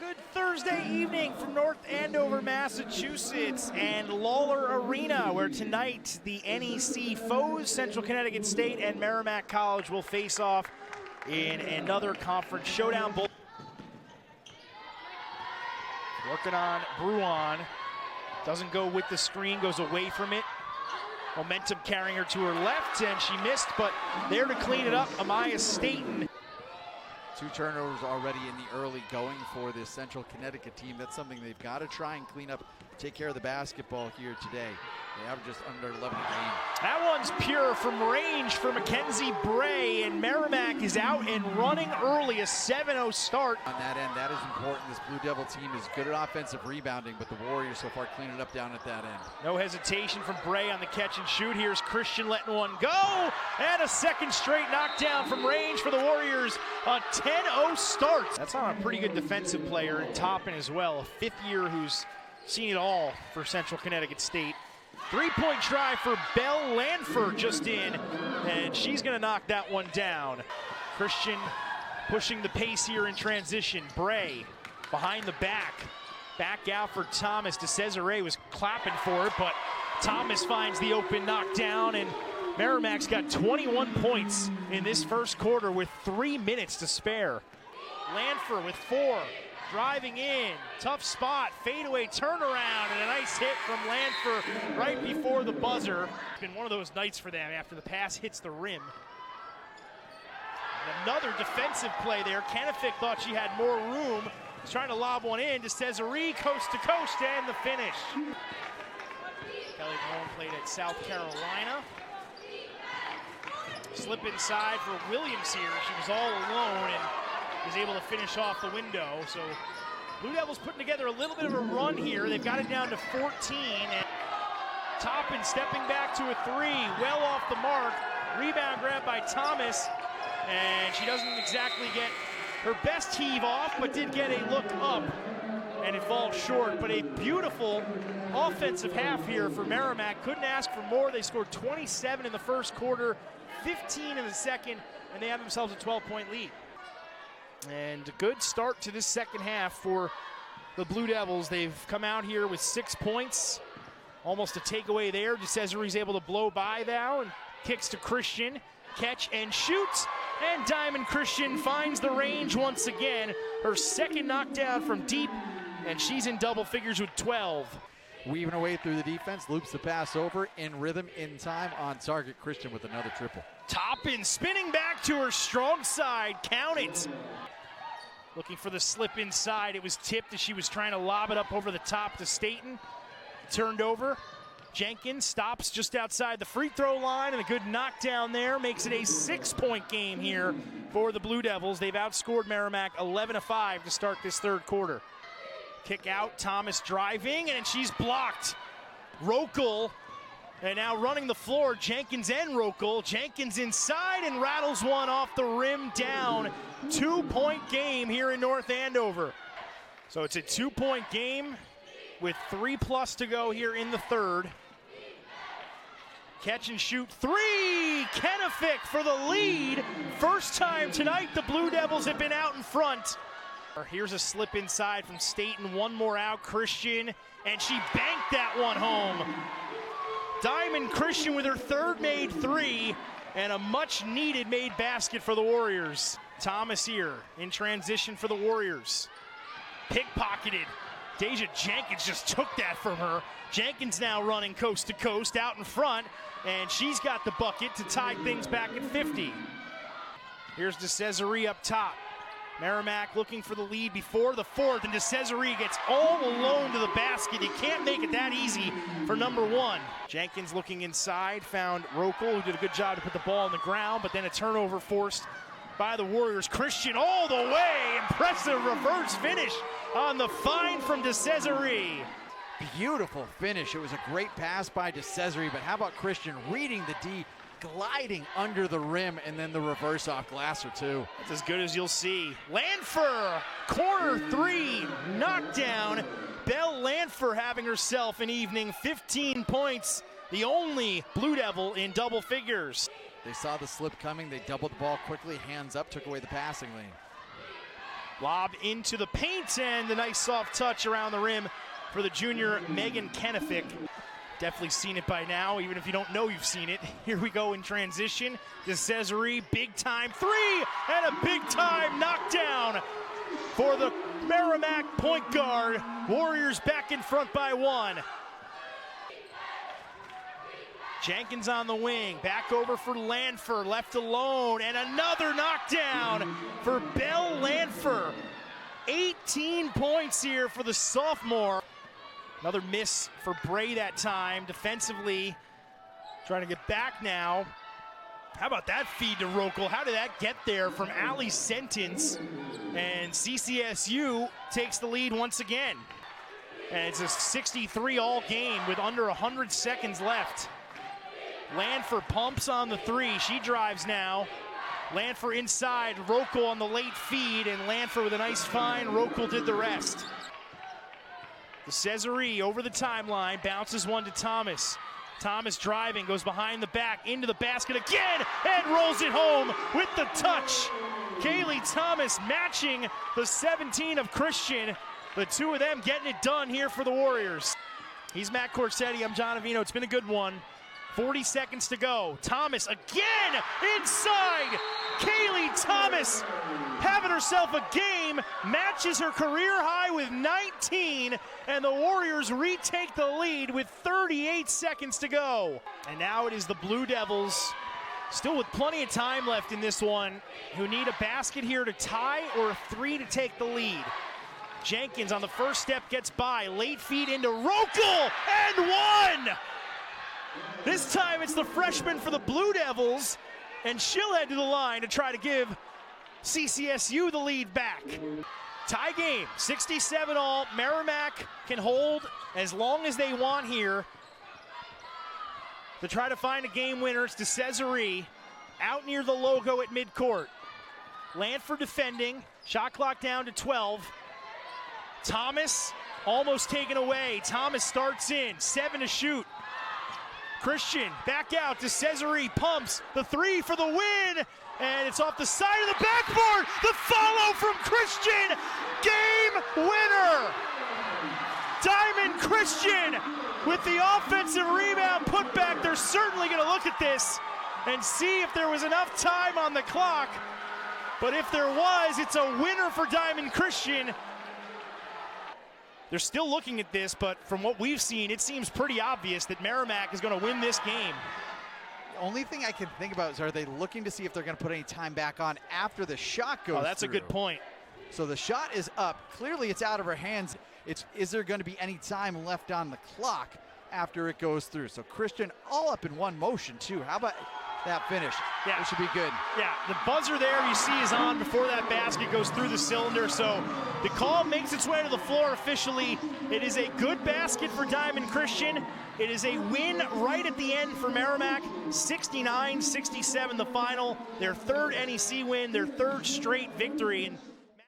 Good Thursday evening from North Andover, Massachusetts, and Lawler Arena, where tonight the NEC foes, Central Connecticut State and Merrimack College, will face off in another conference showdown. Working on Bruin, doesn't go with the screen, goes away from it. Momentum carrying her to her left, and she missed, but there to clean it up, Amaya Staten. 2 turnovers already in the early going for this Central Connecticut team. That's something they've got to try and clean up, take care of the basketball here today. They average just under 11 a game. That one's pure from range for Mackenzie Bray, and Merrimack is out and running early, a 7-0 start. On that end, that is important. This Blue Devil team is good at offensive rebounding, but the Warriors so far cleaning it up down at that end. No hesitation from Bray on the catch and shoot. Here's Christian letting one go, and a second straight knockdown from range for the Warriors. A 10-0 start. That's on a pretty good defensive player, and Toppin as well, a fifth year who's seen it all for Central Connecticut State. 3-point try for Belle Lanford just in, and she's going to knock that one down. Christian pushing the pace here in transition. Bray behind the back out for Thomas. DeCesare was clapping for it, but Thomas finds the open knockdown, and Merrimack's got 21 points in this first quarter with 3 minutes to spare. Lanford with 4. Driving in, tough spot, fadeaway turnaround, and a nice hit from Lanford right before the buzzer. It's been one of those nights for them after the pass hits the rim. And another defensive play there. Kennefic thought she had more room. He's trying to lob one in. DeCesare coast to coast, and the finish. Kelly Malone played at South Carolina. Slip inside for Williams here. She was all alone and is able to finish off the window. So Blue Devils putting together a little bit of a run here. They've got it down to 14. And Toppin stepping back to a 3, well off the mark. Rebound grab by Thomas, and she doesn't exactly get her best heave off, but did get a look up, and it falls short. But a beautiful offensive half here for Merrimack. Couldn't ask for more. They scored 27 in the first quarter, 15 in the second, and they have themselves a 12-point lead. And a good start to this second half for the Blue Devils. They've come out here with 6 points. Almost a takeaway there. DeCesare's able to blow by now and kicks to Christian. Catch and shoots. And Diamond Christian finds the range once again. Her second knockdown from deep, and she's in double figures with 12. Weaving away through the defense, loops the pass over, in rhythm, in time, on target. Christian with another triple. Toppin spinning back to her strong side. Count it. Looking for the slip inside. It was tipped as she was trying to lob it up over the top to Staten. Turned over. Jenkins stops just outside the free throw line, and a good knockdown there makes it a 6-point game here for the Blue Devils. They've outscored Merrimack 11-5 to start this third quarter. Kick out, Thomas driving, and she's blocked. Rokel, and now running the floor, Jenkins and Rokel. Jenkins inside and rattles one off the rim down. 2-point game here in North Andover. So it's a 2-point game with 3+ to go here in the third. Catch and shoot 3, Kennefic for the lead. First time tonight the Blue Devils have been out in front. Here's a slip inside from Staten, one more out, Christian, and she banked that one home. Diamond Christian with her third made 3, and a much needed made basket for the Warriors. Thomas here in transition for the Warriors. Pickpocketed. Deja Jenkins just took that from her. Jenkins now running coast to coast out in front, and she's got the bucket to tie things back at 50. Here's DeCesare up top. Merrimack looking for the lead before the fourth, and DeCesare gets all alone to the basket. You can't make it that easy for number 1. Jenkins looking inside, found Rokel, who did a good job to put the ball on the ground, but then a turnover forced by the Warriors. Christian all the way, impressive reverse finish on the find from DeCesare. Beautiful finish. It was a great pass by DeCesare, but how about Christian reading the D, gliding under the rim, and then the reverse off glass or 2. That's as good as you'll see. Lanford, corner 3, knockdown. Belle Lanford having herself an evening, 15 points. The only Blue Devil in double figures. They saw the slip coming. They doubled the ball quickly, hands up, took away the passing lane. Lob into the paint, and the nice soft touch around the rim for the junior Megan Kennefick. Definitely seen it by now, even if you don't know you've seen it. Here we go in transition. DeCesare, big time three, and a big time knockdown for the Merrimack point guard. Warriors back in front by 1. Jenkins on the wing, back over for Lanfer, left alone, and another knockdown for Belle Lanfer. 18 points here for the sophomore. Another miss for Bray that time, defensively, trying to get back now. How about that feed to Rokel? How did that get there from Ali Sentence? And CCSU takes the lead once again. And it's a 63 all game with under 100 seconds left. Lanfer pumps on the three. She drives now. Lanfer inside. Rokel on the late feed, and Lanfer with a nice find. Rokel did the rest. DeCesare over the timeline, bounces one to Thomas. Thomas driving, goes behind the back, into the basket again, and rolls it home with the touch. Kaylee Thomas matching the 17 of Christian. The two of them getting it done here for the Warriors. He's Matt Corsetti, I'm John Avino. It's been a good one. 40 seconds to go. Thomas again inside. Kaylee Thomas having herself a game, matches her career high with 19, and the Warriors retake the lead with 38 seconds to go. And now it is the Blue Devils, still with plenty of time left in this one, who need a basket here to tie or a three to take the lead. Jenkins on the first step gets by, late feed into Rokel, and one! This time it's the freshman for the Blue Devils, and she'll head to the line to try to give CCSU the lead back. Tie game, 67 all. Merrimack can hold as long as they want here to try to find a game winner. It's DeCesare out near the logo at midcourt. Lanfer defending, shot clock down to 12. Thomas almost taken away. Thomas starts in, 7 to shoot. Christian back out to DeCesare, pumps the three for the win, and it's off the side of the backboard. The follow from Christian, game winner. Diamond Christian with the offensive rebound putback. They're certainly going to look at this and see if there was enough time on the clock, but if there was, it's a winner for Diamond Christian. They're still looking at this, but from what we've seen, it seems pretty obvious that Merrimack is going to win this game. The only thing I can think about is, are they looking to see if they're going to put any time back on after the shot goes through? Oh, that's a good point. So the shot is up. Clearly it's out of her hands. Is there going to be any time left on the clock after it goes through? So Christian all up in one motion, too. How about that finish? Yeah. It should be good. Yeah, the buzzer there you see is on before that basket goes through the cylinder. So the call makes its way to the floor officially. It is a good basket for Diamond Christian. It is a win right at the end for Merrimack. 69-67 the final. Their third NEC win, their third straight victory. And